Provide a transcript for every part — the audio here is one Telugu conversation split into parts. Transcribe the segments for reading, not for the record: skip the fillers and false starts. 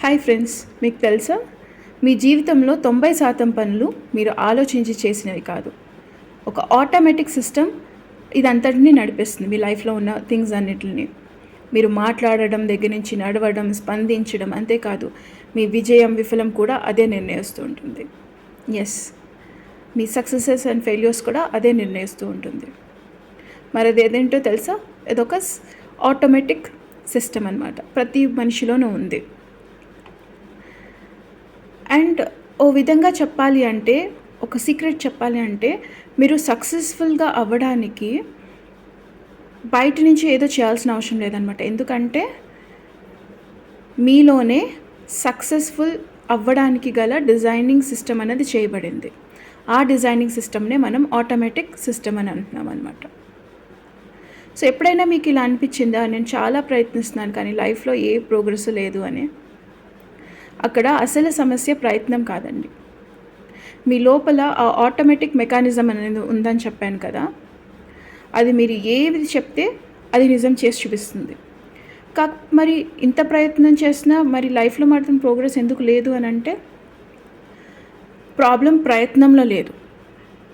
హాయ్ ఫ్రెండ్స్, మీకు తెలుసా మీ జీవితంలో 90% పనులు మీరు ఆలోచించి చేసినవి కాదు. ఒక ఆటోమేటిక్ సిస్టమ్ ఇదంతటిని నడిపిస్తుంది మీ లైఫ్లో ఉన్న థింగ్స్ అన్నిటిని. మీరు మాట్లాడడం దగ్గర నుంచి నడవడం, స్పందించడం, అంతేకాదు మీ విజయం విఫలం కూడా అదే నిర్ణయిస్తూ ఉంటుంది. ఎస్, మీ సక్సెసెస్ అండ్ ఫెయిల్యూర్స్ కూడా అదే నిర్ణయిస్తూ ఉంటుంది. మరి అది ఏదేంటో తెలుసా? ఇదొక ఆటోమేటిక్ సిస్టమ్ అన్నమాట. ప్రతి మనిషిలోనూ ఉంది. అండ్ ఓ విధంగా చెప్పాలి అంటే, ఒక సీక్రెట్ చెప్పాలి అంటే, మీరు సక్సెస్ఫుల్గా అవ్వడానికి బయట నుంచి ఏదో చేయాల్సిన అవసరం లేదనమాట. ఎందుకంటే మీలోనే సక్సెస్ఫుల్ అవ్వడానికి గల డిజైనింగ్ సిస్టమ్ అనేది చేయబడింది. ఆ డిజైనింగ్ సిస్టమ్నే మనం ఆటోమేటిక్ సిస్టమ్ అని అంటున్నాం అనమాట. సో ఎప్పుడైనా మీకు ఇలా అనిపించిందా, నేను చాలా ప్రయత్నిస్తున్నాను కానీ లైఫ్లో ఏ ప్రోగ్రెస్ లేదు అని? అక్కడ అసలు సమస్య ప్రయత్నం కాదండి. మీ లోపల ఆ ఆటోమేటిక్ మెకానిజం అనేది ఉందని చెప్పాను కదా, అది మీరు ఏది చెప్తే అది నిజం చేసి చూపిస్తుంది. మరి ఇంత ప్రయత్నం చేసినా మరి లైఫ్లో మాత్రం ప్రోగ్రెస్ ఎందుకు లేదు అని అంటే, ప్రాబ్లం ప్రయత్నంలో లేదు,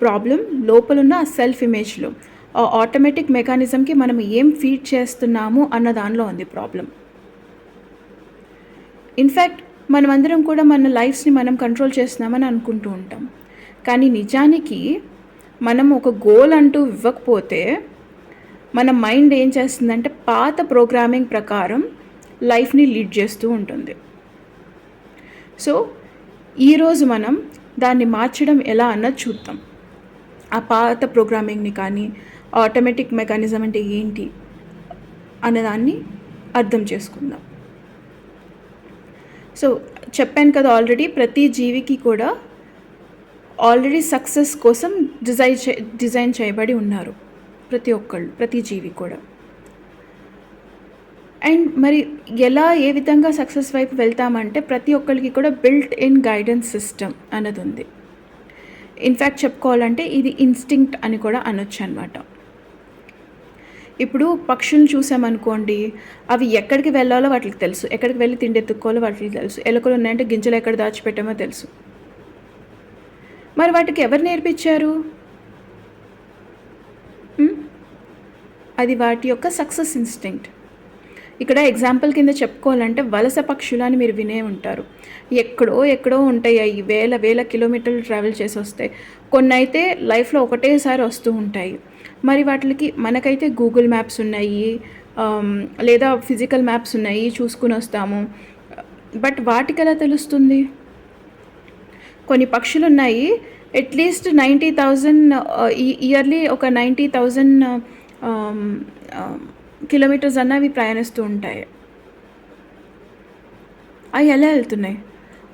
ప్రాబ్లం లోపలున్న ఆ సెల్ఫ్ ఇమేజ్లో, ఆ ఆటోమేటిక్ మెకానిజంకి మనం ఏం ఫీడ్ చేస్తున్నాము అన్న దానిలో ఉంది ప్రాబ్లం. ఇన్ఫ్యాక్ట్ మనమందరం కూడా మన లైఫ్స్ని మనం కంట్రోల్ చేస్తున్నామని అనుకుంటూ ఉంటాం. కానీ నిజానికి మనం ఒక గోల్ అంటూ ఇవ్వకపోతే మన మైండ్ ఏం చేస్తుందంటే పాత ప్రోగ్రామింగ్ ప్రకారం లైఫ్ని లీడ్ చేస్తూ ఉంటుంది. సో ఈరోజు మనం దాన్ని మార్చడం ఎలా అన్నది చూద్దాం. ఆ పాత ప్రోగ్రామింగ్ని కానీ ఆటోమేటిక్ మెకానిజం అంటే ఏంటి అన్నదాన్ని అర్థం చేసుకుందాం. సో చెప్పాను కదా, ఆల్రెడీ ప్రతి జీవికి కూడా ఆల్రెడీ సక్సెస్ కోసం డిజైన్ చేయబడి ఉన్నారు. ప్రతి ఒక్కళ్ళు, ప్రతి జీవి కూడా. అండ్ మరి ఏ విధంగా సక్సెస్ వైపు వెళ్తామంటే, ప్రతి ఒక్కరికి కూడా బిల్ట్ ఇన్ గైడెన్స్ సిస్టమ్ అన్నది ఉంది. ఇన్ఫ్యాక్ట్ చెప్పుకోవాలంటే ఇది ఇన్స్టింక్ట్ అని కూడా అనొచ్చు అనమాట. ఇప్పుడు పక్షులను చూసామనుకోండి, అవి ఎక్కడికి వెళ్ళాలో వాటికి తెలుసు, ఎక్కడికి వెళ్ళి తిండి ఎత్తుక్కోవాలో వాటికి తెలుసు, ఎలుకలు ఉన్నాయంటే గింజలు ఎక్కడ దాచిపెట్టామో తెలుసు. మరి వాటికి ఎవరు నేర్పించారు? అది వాటి యొక్క సక్సెస్ ఇన్స్టింక్ట్. ఇక్కడ ఎగ్జాంపుల్ కింద చెప్పుకోవాలంటే వలస పక్షులు అని మీరు వినే ఉంటారు. ఎక్కడో ఉంటాయి, అవి వేల కిలోమీటర్లు ట్రావెల్ చేసి వస్తాయి. కొన్ని అయితే లైఫ్లో ఒకటేసారి వస్తూ ఉంటాయి. మరి వాటికి మనకైతే గూగుల్ మ్యాప్స్ ఉన్నాయి, లేదా ఫిజికల్ మ్యాప్స్ ఉన్నాయి, చూసుకుని వస్తాము. బట్ వాటికి ఎలా తెలుస్తుంది? కొన్ని పక్షులు ఉన్నాయి, అట్లీస్ట్ 90,000 ఇయర్లీ ఒక 90,000 కిలోమీటర్స్ అన్నవి ప్రయాణిస్తూ ఉంటాయి. అవి ఎలా వెళ్తున్నాయి?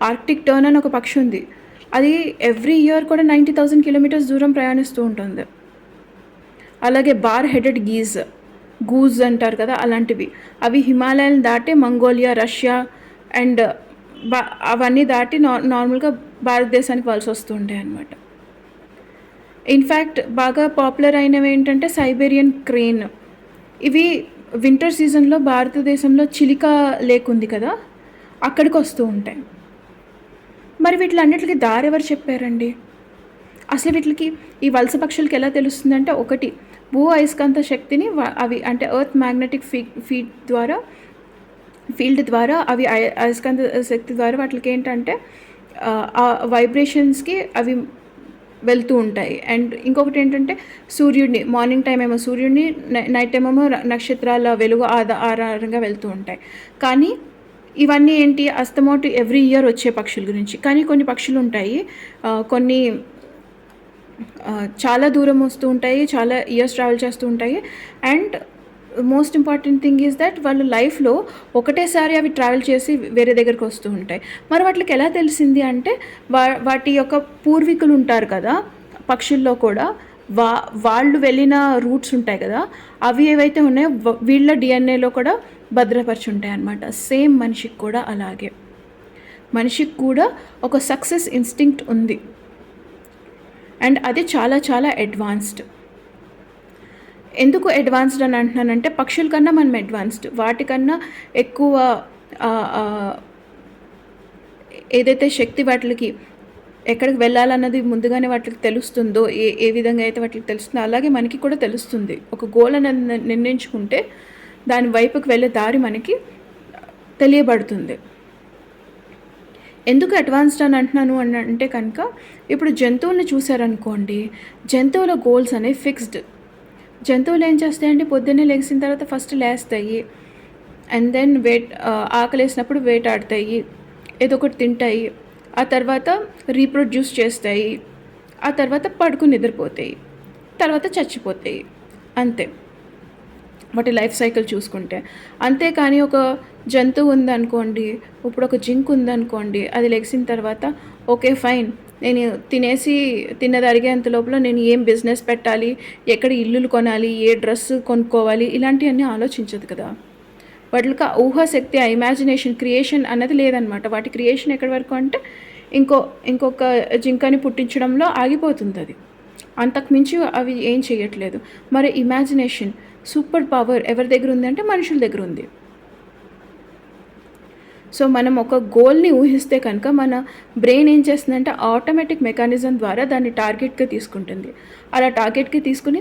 ఆర్క్టిక్ టర్న్ అని ఒక పక్షి ఉంది, అది ఎవ్రీ ఇయర్ కూడా 90,000 కిలోమీటర్స్ దూరం ప్రయాణిస్తూ ఉంటుంది. అలాగే బార్ హెడెడ్ గూజ్ అంటారు కదా, అలాంటివి. అవి హిమాలయాలు దాటి మంగోలియా, రష్యా అండ్ అవన్నీ దాటి నార్మల్గా భారతదేశానికి వలస వస్తూ ఉంటాయి అన్నమాట. ఇన్ఫ్యాక్ట్ బాగా పాపులర్ అయినవి ఏంటంటే సైబేరియన్ క్రేన్. ఇవి వింటర్ సీజన్లో భారతదేశంలో చిలిక లేక్ ఉంది కదా, అక్కడికి వస్తూ ఉంటాయి. మరి వీటిలన్నిటికీ దారి ఎవరు చెప్పారండి? అసలు వీటికి, ఈ వలస పక్షులకి ఎలా తెలుస్తుందంటే, ఒకటి భూ అయస్కాంత శక్తిని అవి అంటే ఎర్త్ మ్యాగ్నెటిక్ ఫీల్డ్ ద్వారా అవి అయస్కాంత శక్తి ద్వారా వాటికి ఏంటంటే ఆ వైబ్రేషన్స్కి అవి వెళ్తూ ఉంటాయి. అండ్ ఇంకొకటి ఏంటంటే సూర్యుడిని, మార్నింగ్ టైం ఏమో సూర్యుడిని, నైట్ టైం ఏమో నక్షత్రాల వెలుగు ఆధారంగా వెళ్తూ ఉంటాయి. కానీ ఇవన్నీ ఏంటి, అస్తమోటు ఎవ్రీ ఇయర్ వచ్చే పక్షుల గురించి. కానీ కొన్ని పక్షులు ఉంటాయి, కొన్ని చాలా దూరం వస్తూ ఉంటాయి, చాలా ఇయర్స్ ట్రావెల్ చేస్తూ ఉంటాయి. And most important thing is that వాళ్ళు లైఫ్లో ఒకటేసారి అవి ట్రావెల్ చేసి వేరే దగ్గరికి వస్తూ ఉంటాయి. మరి వాటికి ఎలా తెలిసింది అంటే, వాటి యొక్క పూర్వీకులు ఉంటారు కదా పక్షుల్లో కూడా, వాళ్ళు వెళ్ళిన రూట్స్ ఉంటాయి కదా, అవి ఏవైతే ఉన్నాయో వీళ్ళ డిఎన్ఏలో కూడా భద్రపరిచి ఉంటాయి అన్నమాట. సేమ్ మనిషికి కూడా అలాగే. మనిషికి కూడా ఒక సక్సెస్ ఇన్స్టింక్ట్ ఉంది, అండ్ అది చాలా చాలా అడ్వాన్స్డ్. ఎందుకు అడ్వాన్స్డ్ అని అంటున్నానంటే, పక్షుల కన్నా మనం అడ్వాన్స్డ్, వాటికన్నా ఎక్కువ ఏదైతే శక్తి వాటికి ఎక్కడికి వెళ్ళాలన్నది ముందుగానే వాటికి తెలుస్తుందో, ఏ ఏ విధంగా అయితే వాటికి తెలుస్తుందో అలాగే మనకి కూడా తెలుస్తుంది. ఒక గోల్ అనేది నిర్ణయించుకుంటే దాని వైపుకి వెళ్ళే దారి మనకి తెలియబడుతుంది. ఎందుకు అడ్వాన్స్డ్ అని అంటున్నాను అని అంటే కనుక, ఇప్పుడు జంతువుల్ని చూసారనుకోండి, జంతువుల గోల్స్ అనేవి ఫిక్స్డ్. జంతువులు ఏం చేస్తాయంటే పొద్దున్నే లెగిసిన తర్వాత ఫస్ట్ లేస్తాయి, అండ్ దెన్ ఆకలేసినప్పుడు వేటాడతాయి, ఏదో ఒకటి తింటాయి, ఆ తర్వాత రీప్రొడ్యూస్ చేస్తాయి, ఆ తర్వాత పడుకుని నిద్రపోతాయి, తర్వాత చచ్చిపోతాయి. అంతే వాటి లైఫ్ సైకిల్ చూసుకుంటే. అంతేకాని ఒక జంతువు ఉందనుకోండి, ఇప్పుడు ఒక జింక్ ఉందనుకోండి, అది లెగిసిన తర్వాత ఓకే ఫైన్, నేను తిన్నది అరిగేంత లోపల నేను ఏం బిజినెస్ పెట్టాలి, ఎక్కడ ఇల్లులు కొనాలి, ఏ డ్రెస్ కొనుక్కోవాలి, ఇలాంటివన్నీ ఆలోచించదు కదా. వాటికి ఆ ఊహాశక్తి, ఆ ఇమాజినేషన్, క్రియేషన్ అన్నది లేదనమాట. వాటి క్రియేషన్ ఎక్కడి వరకు అంటే ఇంకొక జింకని పుట్టించడంలో ఆగిపోతుంది అది. అంతకుమించి అవి ఏం చేయట్లేదు. మరి ఇమాజినేషన్, సూపర్ పవర్ ఎవరి దగ్గర ఉంది అంటే మనుషుల దగ్గర ఉంది. సో మనం ఒక గోల్ని ఊహిస్తే కనుక మన బ్రెయిన్ ఏం చేస్తుందంటే ఆటోమేటిక్ మెకానిజం ద్వారా దాన్ని టార్గెట్గా తీసుకుంటుంది. అలా టార్గెట్కి తీసుకుని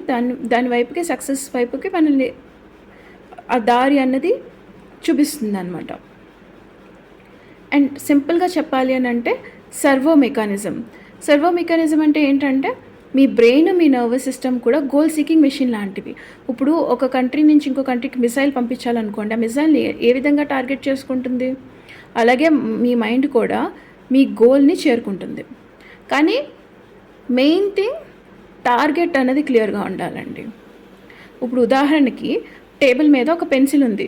దాని వైపుకి, సక్సెస్ వైపుకి మనల్ని ఆ దారి అన్నది చూపిస్తుంది అనమాట. అండ్ సింపుల్గా చెప్పాలి అని అంటే సర్వో మెకానిజం అంటే ఏంటంటే మీ బ్రెయిన్, మీ నర్వస్ సిస్టమ్ కూడా గోల్ సీకింగ్ మెషిన్ లాంటివి. ఇప్పుడు ఒక కంట్రీ నుంచి ఇంకో కంట్రీకి మిసైల్ పంపించాలనుకోండి, ఆ మిసైల్ని ఏ విధంగా టార్గెట్ చేసుకుంటుంది, అలాగే మీ మైండ్ కూడా మీ గోల్ని చేరుకుంటుంది. కానీ మెయిన్ థింగ్ టార్గెట్ అనేది క్లియర్గా ఉండాలండి. ఇప్పుడు ఉదాహరణకి టేబుల్ మీద ఒక పెన్సిల్ ఉంది,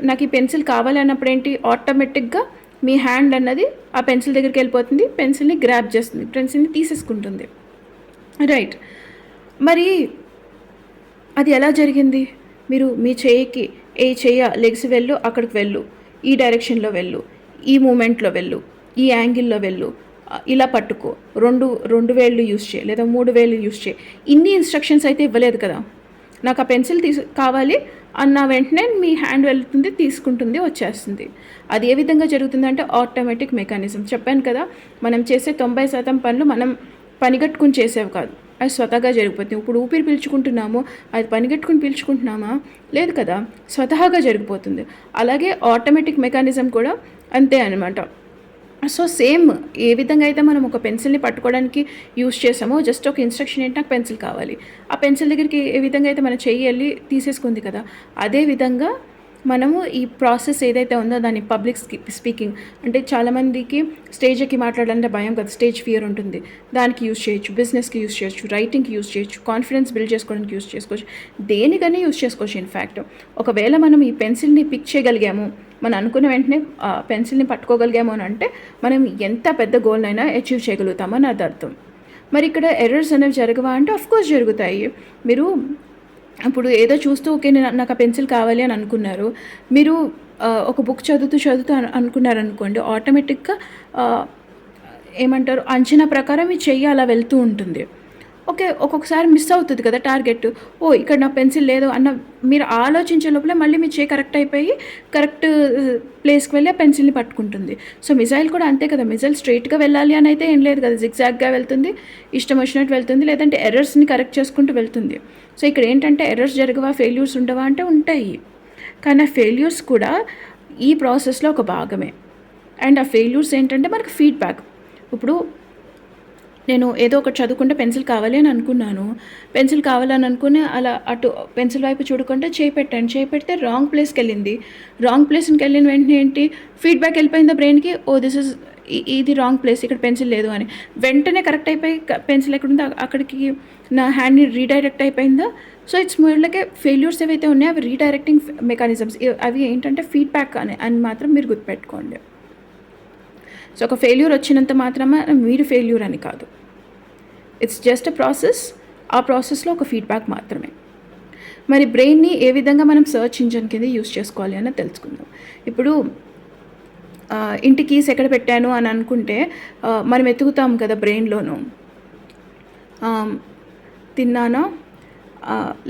నాకు ఈ పెన్సిల్ కావాలి అన్నప్పుడు ఏంటి, ఆటోమేటిక్గా మీ హ్యాండ్ అన్నది ఆ పెన్సిల్ దగ్గరికి వెళ్ళిపోతుంది, పెన్సిల్ని గ్రాబ్ చేస్తుంది, పెన్సిల్ని తీసేసుకుంటుంది, రైట్. మరి అది ఎలా జరిగింది? మీరు మీ చేయికి లెగ్స్ వెళ్ళు, అక్కడికి వెళ్ళు, ఈ డైరెక్షన్లో వెళ్ళు, ఈ మూమెంట్లో వెళ్ళు, ఈ యాంగిల్లో వెళ్ళు, ఇలా పట్టుకో, రెండు వేళ్ళు యూస్ చేయి లేదా 3 వేళ్ళు యూస్ చేయి, ఇన్ని ఇన్స్ట్రక్షన్స్ అయితే ఇవ్వలేదు కదా. నాకు ఆ పెన్సిల్ కావాలి అన్న వెంటనే మీ హ్యాండ్ వెళ్తుంది, తీసుకుంటుంది, వచ్చేస్తుంది. అది ఏ విధంగా జరుగుతుందంటే ఆటోమేటిక్ మెకానిజం. చెప్పాను కదా, మనం చేసే 90% పనులు మనం పనిగట్టుకుని చేసేవి కాదు, అది స్వతహాగా జరిగిపోతుంది. ఇప్పుడు ఊపిరి పీల్చుకుంటున్నాము, అది పనిగట్టుకుని పీల్చుకుంటున్నామా? లేదు కదా, స్వతహాగా జరిగిపోతుంది. అలాగే ఆటోమేటిక్ మెకానిజం కూడా అంతే అనమాట. సో సేమ్ ఏ విధంగా అయితే మనం ఒక పెన్సిల్ని పట్టుకోవడానికి యూస్ చేసామో, జస్ట్ ఒక ఇన్స్ట్రక్షన్ ఏంటి, నాకు పెన్సిల్ కావాలి, ఆ పెన్సిల్ దగ్గరికి ఏ విధంగా అయితే మన చెయ్యి వెళ్ళి తీసేసుకుంది కదా, అదే విధంగా మనము ఈ ప్రాసెస్ ఏదైతే ఉందో దాన్ని పబ్లిక్ స్పీకింగ్ అంటే చాలామందికి స్టేజ్ ఎక్కి మాట్లాడాలంటే భయం కదా, స్టేజ్ ఫియర్ ఉంటుంది, దానికి యూస్ చేయొచ్చు, బిజినెస్కి యూస్ చేయొచ్చు, రైటింగ్కి యూస్ చేయొచ్చు, కాన్ఫిడెన్స్ బిల్డ్ చేసుకోవడానికి యూస్ చేసుకోవచ్చు, దేనికైనా యూస్ చేసుకోవచ్చు. ఇన్ఫ్యాక్ట్ ఒకవేళ మనం ఈ పెన్సిల్ని పిక్ చేయగలిగాము, మనం అనుకున్న వెంటనే పెన్సిల్ని పట్టుకోగలిగాము అని అంటే మనం ఎంత పెద్ద గోల్నైనా అచీవ్ చేయగలుగుతామని అది అర్థం. మరి ఇక్కడ ఎర్రర్స్ అనేవి జరగవా అంటే ఆఫ్కోర్స్ జరుగుతాయి. మీరు ఇప్పుడు ఏదో చూస్తూ ఓకే నాకు ఆ పెన్సిల్ కావాలి అని అనుకున్నారు, మీరు ఒక బుక్ చదువుతూ అనుకున్నారనుకోండి, ఆటోమేటిక్గా ఏమంటారు, అంచనా ప్రకారం మీ చెయ్యి అలా వెళ్తూ ఉంటుంది. ఓకే, ఒక్కొక్కసారి మిస్ అవుతుంది కదా టార్గెట్, ఇక్కడ నా పెన్సిల్ లేదు అన్న మీరు ఆలోచించే లోపల మళ్ళీ మీ చేయి కరెక్ట్ అయిపోయి కరెక్ట్ ప్లేస్కి వెళ్ళి ఆ పెన్సిల్ని పట్టుకుంటుంది. సో మిజైల్ కూడా అంతే కదా, మిజైల్ స్ట్రైట్గా వెళ్ళాలి అని అయితే ఏం లేదు కదా, జిగ్జాగ్గా వెళ్తుంది, ఇష్టం వచ్చినట్టు వెళ్తుంది, లేదంటే ఎర్రర్స్ని కరెక్ట్ చేసుకుంటూ వెళ్తుంది. సో ఇక్కడ ఏంటంటే ఎర్రర్స్ జరగవా, ఫెయిల్యూర్స్ ఉండవా అంటే ఉంటాయి, కానీ ఆ ఫెయిల్యూర్స్ కూడా ఈ ప్రాసెస్లో ఒక భాగమే. అండ్ ఆ ఫెయిల్యూర్స్ ఏంటంటే మనకు ఫీడ్బ్యాక్. ఇప్పుడు నేను ఏదో ఒకటి చదువుకుంటే పెన్సిల్ కావాలి అని అనుకున్నాను, పెన్సిల్ కావాలని అనుకుని అలా అటు పెన్సిల్ వైపు చూడకుండా చేయి పెడితే రాంగ్ ప్లేస్కి వెళ్ళింది, రాంగ్ ప్లేస్కి వెళ్ళిన వెంటనే ఏంటి, ఫీడ్బ్యాక్ వెళ్ళిపోయింది బ్రెయిన్కి, ఇది రాంగ్ ప్లేస్, ఇక్కడ పెన్సిల్ లేదు అని. వెంటనే కరెక్ట్ అయిపోయి పెన్సిల్ ఎక్కడుందో అక్కడికి నా హ్యాండ్ని రీడైరెక్ట్ అయిపోయిందా. So it's more like failures ఏవైతే ఉన్నాయో అవి రీడైరెక్టింగ్ మెకానిజమ్స్, అవి ఏంటంటే ఫీడ్బ్యాక్ అని మాత్రం మీరు గుర్తుపెట్టుకోండి. సో ఒక ఫెయిల్యూర్ వచ్చినంత మాత్రమే మీరు ఫెయిల్యూర్ అని కాదు, ఇట్స్ జస్ట్ అ ప్రాసెస్, ఆ ప్రాసెస్లో ఒక ఫీడ్బ్యాక్ మాత్రమే. మరి బ్రెయిన్ని ఏ విధంగా మనం సర్చ్ ఇంజన్ కింద యూస్ చేసుకోవాలి అని తెలుసుకుందాం. ఇప్పుడు ఇంటి కీస్ ఎక్కడ పెట్టాను అని అనుకుంటే మనం ఎతుకుతాం కదా బ్రెయిన్లోను, తిన్నానా,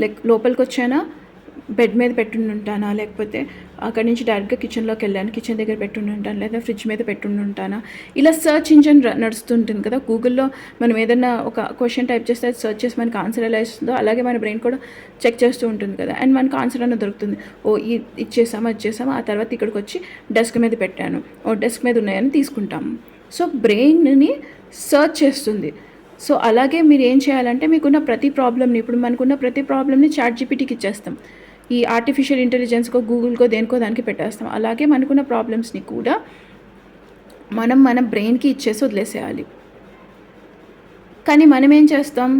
లైక్ లోపలికి వచ్చానా, బెడ్ మీద పెట్టుండి ఉంటానా, లేకపోతే అక్కడి నుంచి డైరెక్ట్గా కిచెన్లోకి వెళ్ళాను, కిచెన్ దగ్గర పెట్టుండి ఉంటాను, లేదా ఫ్రిడ్జ్ మీద పెట్టుండి ఉంటానా. ఇలా సర్చ్ ఇంజన్ నడుస్తుంటుంది కదా గూగుల్లో. మనం ఏదైనా ఒక క్వశ్చన్ టైప్ చేస్తే అది సర్చ్ చేసి మనకి ఆన్సర్ ఎలా ఇస్తుందో అలాగే మన బ్రెయిన్ కూడా చెక్ చేస్తూ ఉంటుంది కదా. అండ్ మనకు ఆన్సర్ అన్న దొరుకుతుంది. ఓ ఇచ్చేసాము, అది చేసాము, ఆ తర్వాత ఇక్కడికి వచ్చి డెస్క్ మీద పెట్టాను, ఓ డెస్క్ మీద ఉన్నాయని తీసుకుంటాము. సో బ్రెయిన్ని సర్చ్ చేస్తుంది. సో అలాగే మీరు ఏం చేయాలంటే మీకున్న ప్రతి ప్రాబ్లమ్ని, ఇప్పుడు మనకున్న ప్రతి ప్రాబ్లమ్ని చాట్‌జీపీటీకి ఇచ్చేస్తాం. ఈ ఆర్టిఫిషియల్ ఇంటెలిజెన్స్‌కో, గూగుల్‌కో దేనికో దానికి పెట్టేస్తాం. అలాగే మనకున్న ప్రాబ్లమ్స్ని కూడా మన బ్రెయిన్కి ఇచ్చేసి వదిలేసేయాలి. కానీ మనం ఏం చేస్తాం,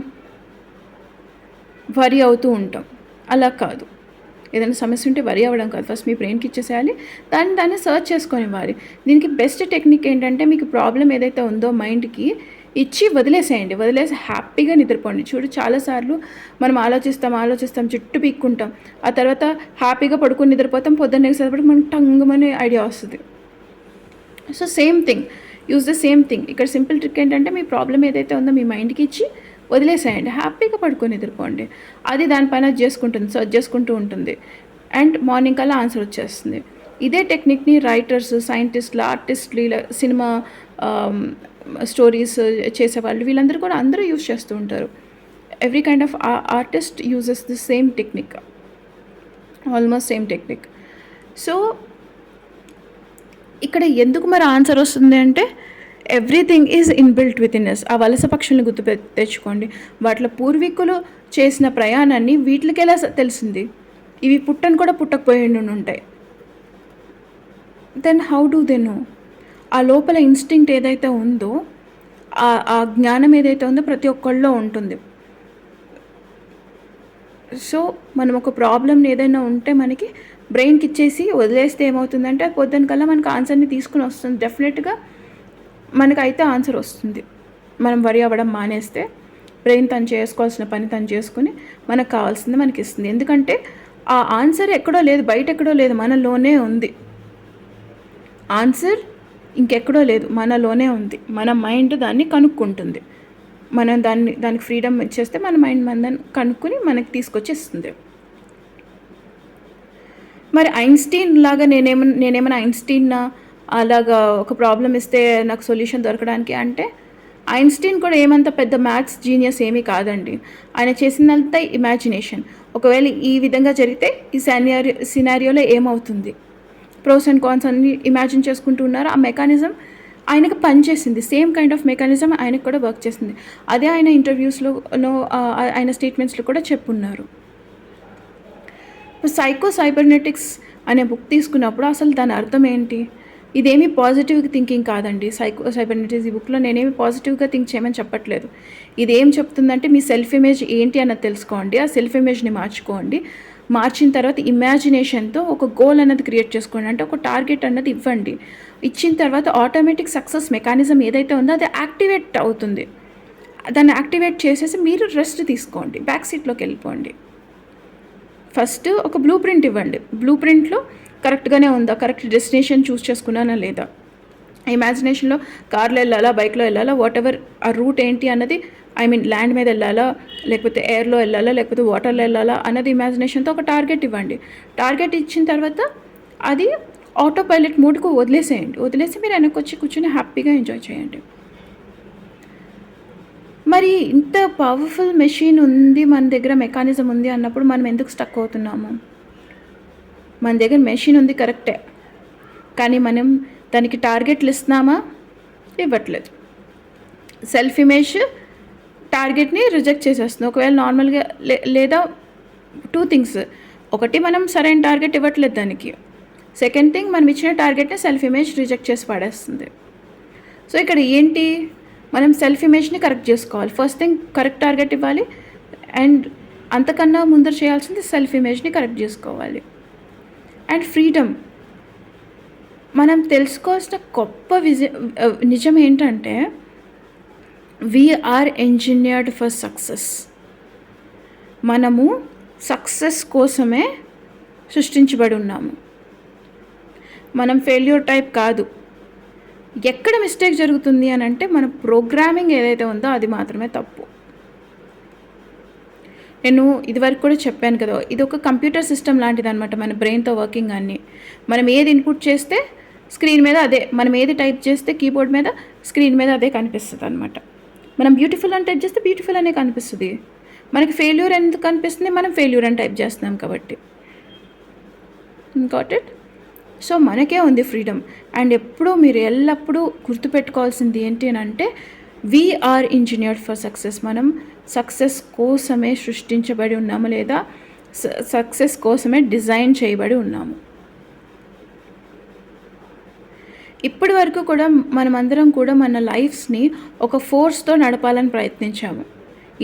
వరి అవుతూ ఉంటాం. అలా కాదు. ఏదైనా సమస్య ఉంటే వరి అవ్వడం కాదు, ఫస్ట్ మీ బ్రెయిన్కి ఇచ్చేసేయాలి, దాన్ని సర్చ్ చేసుకొని ఇవ్వాలి. దీనికి బెస్ట్ టెక్నిక్ ఏంటంటే, మీకు ప్రాబ్లం ఏదైతే ఉందో మైండ్కి ఇచ్చి వదిలేసేయండి. వదిలేసి హ్యాపీగా నిద్రపోండి. చూడు, చాలాసార్లు మనం ఆలోచిస్తాం, జుట్టు పీక్కుంటాం, ఆ తర్వాత హ్యాపీగా పడుకొని నిద్రపోతాం, పొద్దున్న లేచేటప్పటికి మనకు టంగుమనే ఐడియా వస్తుంది. So same thing, use the same thing. ఇక్కడ సింపుల్ ట్రిక్ ఏంటంటే, మీ ప్రాబ్లం ఏదైతే ఉందో మీ మైండ్కి ఇచ్చి వదిలేసేయండి, హ్యాపీగా పడుకొని నిద్రపోండి. అది దాని పైన చేసుకుంటుంది, సర్చ్ చేసుకుంటూ ఉంటుంది, అండ్ మార్నింగ్ కల్లా ఆన్సర్ వచ్చేస్తుంది. ఇదే టెక్నిక్ని రైటర్స్, సైంటిస్టులు, ఆర్టిస్టులు, ఇలా సినిమా స్టోరీస్ చేసేవాళ్ళు, వీళ్ళందరూ కూడా అందరూ యూజ్ చేస్తూ ఉంటారు. Every kind of artist uses the same technique, almost same technique. So ఇక్కడ ఎందుకు మరి ఆన్సర్ వస్తుంది అంటే, everything is inbuilt within us. ఆ వలస పక్షుల్ని తెచ్చుకోండి. వాటిలో పూర్వీకులు చేసిన ప్రయాణాన్ని వీటికి ఎలా తెలిసింది? ఇవి పుట్టను కూడా పుట్టకపోయి ఉంటాయి. Then how do they know? ఆ లోపల ఇన్స్టింక్ట్ ఏదైతే ఉందో, ఆ జ్ఞానం ఏదైతే ఉందో ప్రతి ఒక్కళ్ళలో ఉంటుంది. సో మనం ఒక ప్రాబ్లమ్ని ఏదైనా ఉంటే మనకి బ్రెయిన్కి ఇచ్చేసి వదిలేస్తే ఏమవుతుందంటే, పొద్దున్న కల్లా మనకు ఆన్సర్ని తీసుకుని వస్తుంది. డెఫినెట్గా మనకైతే ఆన్సర్ వస్తుంది. మనం వరి అవ్వడం మానేస్తే బ్రెయిన్ తను చేసుకోవాల్సిన పని తను చేసుకుని మనకు కావాల్సింది మనకి ఇస్తుంది. ఎందుకంటే ఆ ఆన్సర్ ఎక్కడో లేదు, బయట ఎక్కడో లేదు, మనలోనే ఉంది. ఆన్సర్ ఇంకెక్కడో లేదు, మనలోనే ఉంది. మన మైండ్ దాన్ని కనుక్కుంటుంది. మనం దానికి ఫ్రీడమ్ ఇచ్చేస్తే మన మైండ్ దాన్ని కనుక్కొని మనకి తీసుకొచ్చి ఇస్తుంది. మరి ఐన్స్టీన్ లాగా నేనేమైనా ఐన్స్టీన్నా అలాగా ఒక ప్రాబ్లం ఇస్తే నాకు సొల్యూషన్ దొరకడానికి అంటే, ఐన్స్టీన్ కూడా ఏమంత పెద్ద మ్యాథ్స్ జీనియస్ ఏమీ కాదండి. ఆయన చేసినంత ఇమాజినేషన్. ఒకవేళ ఈ విధంగా జరిగితే ఈ సినారియోలో ఏమవుతుంది, ప్రోస్ అండ్ కాన్స్ అన్ని ఇమాజిన్ చేసుకుంటూ ఉన్నారు. ఆ మెకానిజం ఆయనకు పనిచేసింది. సేమ్ కైండ్ ఆఫ్ మెకానిజం ఆయనకు కూడా వర్క్ చేసింది. అదే ఆయన ఇంటర్వ్యూస్లో ఆయన స్టేట్మెంట్స్లో కూడా చెప్పున్నారు. సైబర్నెటిక్స్ అనే బుక్ తీసుకున్నప్పుడు అసలు దాని అర్థం ఏంటి? ఇదేమీ పాజిటివ్ థింకింగ్ కాదండి. సైబర్నెటిక్స్ ఈ బుక్లో నేనేమి పాజిటివ్గా థింక్ చేయమని చెప్పట్లేదు. ఇది ఏం చెప్తుందంటే, మీ సెల్ఫ్ ఇమేజ్ ఏంటి అన్నది తెలుసుకోండి, ఆ సెల్ఫ్ ఇమేజ్ని మార్చుకోండి. మార్చిన తర్వాత ఇమాజినేషన్తో ఒక గోల్ అన్నది క్రియేట్ చేసుకోండి. అంటే ఒక టార్గెట్ అన్నది ఇవ్వండి. ఇచ్చిన తర్వాత ఆటోమేటిక్ సక్సెస్ మెకానిజం ఏదైతే ఉందో అది యాక్టివేట్ అవుతుంది. దాన్ని యాక్టివేట్ చేసేసి మీరు రెస్ట్ తీసుకోండి, బ్యాక్ సీట్లోకి వెళ్ళిపోండి. ఫస్ట్ ఒక బ్లూ ప్రింట్ ఇవ్వండి. బ్లూ ప్రింట్లో కరెక్ట్గానే ఉందా, కరెక్ట్ డెస్టినేషన్ చూస్ చేసుకున్నానా లేదా, ఇమాజినేషన్లో కార్లో వెళ్ళాలా, బైక్లో వెళ్ళాలా, వాట్ ఎవర్ ఆ రూట్ ఏంటి అన్నది, ల్యాండ్ మీద వెళ్ళాలా, లేకపోతే ఎయిర్లో వెళ్ళాలా, లేకపోతే వాటర్లో వెళ్ళాలా అన్నది ఇమాజినేషన్తో ఒక టార్గెట్ ఇవ్వండి. టార్గెట్ ఇచ్చిన తర్వాత అది ఆటో పైలట్ మోడ్కు వదిలేసేయండి. వదిలేసి మీరు వెనక్కి వచ్చి కూర్చొని హ్యాపీగా ఎంజాయ్ చేయండి. మరి ఇంత పవర్ఫుల్ మెషిన్ ఉంది మన దగ్గర, మెకానిజం ఉంది అన్నప్పుడు మనం ఎందుకు స్టక్ అవుతున్నాము? మన దగ్గర మెషిన్ ఉంది కరెక్టే, కానీ మనం దానికి టార్గెట్లు ఇస్తున్నామా? ఇవ్వట్లేదు. సెల్ఫ్ ఇమేజ్ టార్గెట్ని రిజెక్ట్ చేసేస్తుంది. ఒకవేళ నార్మల్గా లేదా 2 థింగ్స్. ఒకటి, మనం సరైన టార్గెట్ ఇవ్వట్లేదు దానికి. సెకండ్ థింగ్, మనం ఇచ్చిన టార్గెట్ని సెల్ఫ్ ఇమేజ్ రిజెక్ట్ చేసి పడేస్తుంది. సో ఇక్కడ ఏంటి, మనం సెల్ఫ్ ఇమేజ్ని కరెక్ట్ చేసుకోవాలి. ఫస్ట్ థింగ్ కరెక్ట్ టార్గెట్ ఇవ్వాలి, అండ్ అంతకన్నా ముందర చేయాల్సింది సెల్ఫ్ ఇమేజ్ని కరెక్ట్ చేసుకోవాలి. అండ్ ఫ్రీడమ్, మనం తెలుసుకోవాల్సిన గొప్ప నిజం ఏంటంటే, వీఆర్ ఎంజినియర్డ్ ఫర్ సక్సెస్. మనము సక్సెస్ కోసమే సృష్టించబడి ఉన్నాము. మనం ఫెయిల్యూర్ టైప్ కాదు. ఎక్కడ మిస్టేక్ జరుగుతుంది అని అంటే, మన ప్రోగ్రామింగ్ ఏదైతే ఉందో అది మాత్రమే తప్పు. నేను ఇదివరకు కూడా చెప్పాను కదా, ఇది ఒక కంప్యూటర్ సిస్టమ్ లాంటిదనమాట. మన బ్రెయిన్తో వర్కింగ్ అన్నీ. మనం ఏది ఇన్పుట్ చేస్తే స్క్రీన్ మీద అదే, మనం ఏది టైప్ చేస్తే కీబోర్డ్ మీద స్క్రీన్ మీద అదే కనిపిస్తుంది అనమాట. మనం బ్యూటిఫుల్ అని టైప్ చేస్తే బ్యూటిఫుల్ అనే కనిపిస్తుంది. మనకి ఫెయిల్యూర్ ఎందుకు కనిపిస్తుంది? మనం ఫెయిల్యూర్ అని టైప్ చేస్తున్నాం కాబట్టి. Got it? సో మనకే ఉంది ఫ్రీడమ్. అండ్ ఎప్పుడూ మీరు ఎల్లప్పుడూ గుర్తుపెట్టుకోవాల్సింది ఏంటి అని అంటే, వీఆర్ ఇంజనీర్డ్ ఫర్ సక్సెస్. మనం సక్సెస్ కోసమే సృష్టించబడి ఉన్నాము, లేదా సక్సెస్ కోసమే డిజైన్ చేయబడి ఉన్నాము. ఇప్పటి వరకు కూడా మనమందరం కూడా మన లైఫ్స్ని ఒక ఫోర్స్తో నడపాలని ప్రయత్నించాము.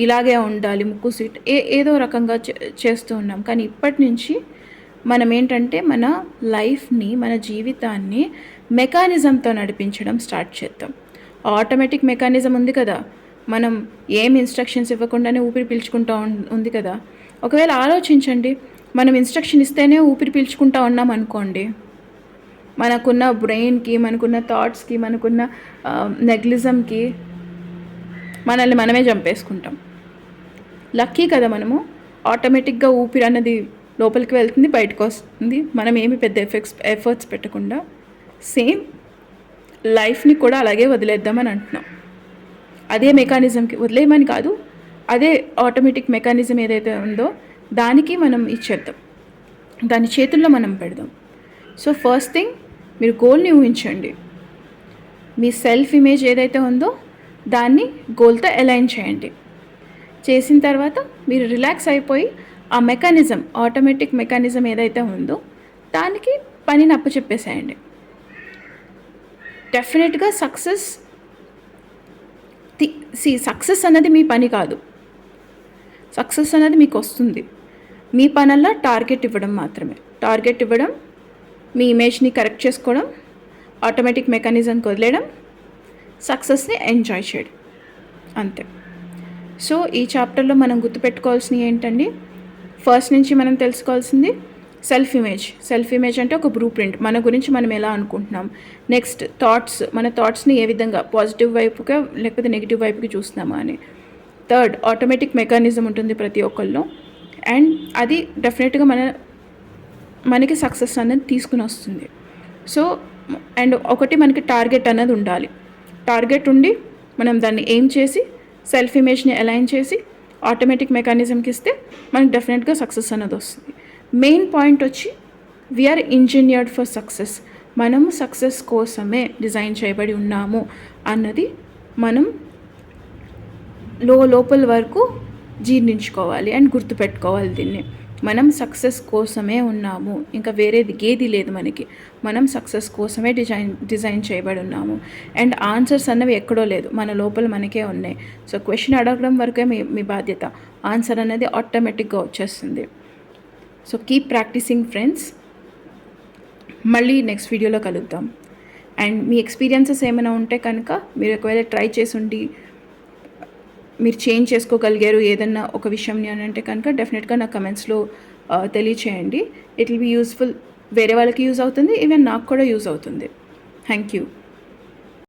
ఇలాగే ఉండాలి, ముక్కు సీట్ ఏదో రకంగా చేస్తూ ఉన్నాం. కానీ ఇప్పటి నుంచి మనం ఏంటంటే మన లైఫ్ని, మన జీవితాన్ని మెకానిజంతో నడిపించడం స్టార్ట్ చేద్దాం. ఆటోమేటిక్ మెకానిజం ఉంది కదా, మనం ఏం ఇన్స్ట్రక్షన్స్ ఇవ్వకుండానే ఊపిరి పీల్చుకుంటూ ఉంది కదా. ఒకవేళ ఆలోచించండి, మనం ఇన్స్ట్రక్షన్ ఇస్తేనే ఊపిరి పీల్చుకుంటూ ఉన్నాం అనుకోండి, మనకున్న బ్రెయిన్కి, మనకున్న థాట్స్కి, మనకున్న నెగ్లిజంకి మనల్ని మనమే చంపేసుకుంటాం. లక్కీ కదా మనము, ఆటోమేటిక్గా ఊపిరి అన్నది లోపలికి వెళ్తుంది, బయటకు వస్తుంది. మనం ఏమి పెద్ద ఎఫర్ట్స్ పెట్టకుండా సేమ్ లైఫ్ని కూడా అలాగే వదిలేద్దామని అంటున్నాం. అదే మెకానిజంకి, వదిలేయమని కాదు, అదే ఆటోమేటిక్ మెకానిజం ఏదైతే ఉందో దానికి మనం ఇచ్చేద్దాం, దాని చేతుల్లో మనం పెడదాం. సో ఫస్ట్ థింగ్, మీరు గోల్ని ఊహించండి. మీ సెల్ఫ్ ఇమేజ్ ఏదైతే ఉందో దాన్ని గోల్తో అలైన్ చేయండి. చేసిన తర్వాత మీరు రిలాక్స్ అయిపోయి ఆ మెకానిజం, ఆటోమేటిక్ మెకానిజం ఏదైతే ఉందో దానికి పనిని అప్పచెప్పేసేయండి. డెఫినెట్గా సక్సెస్ అన్నది మీ పని కాదు. సక్సెస్ అనేది మీకు వస్తుంది. మీ పనల్లా టార్గెట్ ఇవ్వడం మాత్రమే. టార్గెట్ ఇవ్వడం, మీ ఇమేజ్ని కరెక్ట్ చేసుకోవడం, ఆటోమేటిక్ మెకానిజంకి వదిలేయడం, సక్సెస్ని ఎంజాయ్ చేయడం, అంతే. సో ఈ చాప్టర్లో మనం గుర్తుపెట్టుకోవాల్సినవి ఏంటండి? ఫస్ట్ నుంచి మనం తెలుసుకోవాల్సింది సెల్ఫ్ ఇమేజ్ అంటే ఒక బ్లూ ప్రింట్, మన గురించి మనం ఎలా అనుకుంటున్నాం. నెక్స్ట్ థాట్స్, మన థాట్స్ని ఏ విధంగా పాజిటివ్ వైపుగా లేకపోతే నెగిటివ్ వైపుకి చూస్తున్నామా అని. థర్డ్, ఆటోమేటిక్ మెకానిజం ఉంటుంది ప్రతి ఒక్కళ్ళు, అండ్ అది డెఫినెట్గా మనకి సక్సెస్ అనేది తీసుకుని వస్తుంది. సో అండ్ ఒకటి, మనకి టార్గెట్ అన్నది ఉండాలి. టార్గెట్ ఉండి మనం దాన్ని ఎయిమ్ చేసి సెల్ఫ్ ఇమేజ్ని అలైన్ చేసి ఆటోమేటిక్ మెకానిజంకి ఇస్తే మనకి డెఫినెట్గా సక్సెస్ అన్నది వస్తుంది. మెయిన్ పాయింట్ వచ్చి, వీఆర్ ఇంజనీర్డ్ ఫర్ సక్సెస్. మనము సక్సెస్ కోసమే డిజైన్ చేయబడి ఉన్నాము అన్నది మనం లోపల వరకు జీర్ణించుకోవాలి అండ్ గుర్తుపెట్టుకోవాలి దీన్ని. మనం సక్సెస్ కోసమే ఉన్నాము, ఇంకా వేరేది ఏది లేదు మనకి. మనం సక్సెస్ కోసమే డిజైన్ చేయబడి ఉన్నాము. అండ్ ఆన్సర్స్ అన్నవి ఎక్కడో లేదు, మన లోపల మనకే ఉన్నాయి. సో క్వశ్చన్ అడగడం వరకే మీ బాధ్యత. ఆన్సర్ అనేది ఆటోమేటిక్గా వచ్చేస్తుంది. So keep practising friends. మళ్ళీ నెక్స్ట్ వీడియోలో కలుద్దాం. అండ్ మీ ఎక్స్పీరియన్సెస్ ఏమైనా ఉంటే కనుక, మీరు ఒకవేళ ట్రై చేసుండి మీరు చేంజ్ చేసుకోగలిగారు ఏదన్నా ఒక విషయంని అని అంటే కనుక, డెఫినెట్గా నా కమెంట్స్లో తెలియచేయండి. It will be useful. వేరే వాళ్ళకి యూజ్ అవుతుంది, ఈవెన్ నాకు కూడా యూజ్ అవుతుంది. Thank you.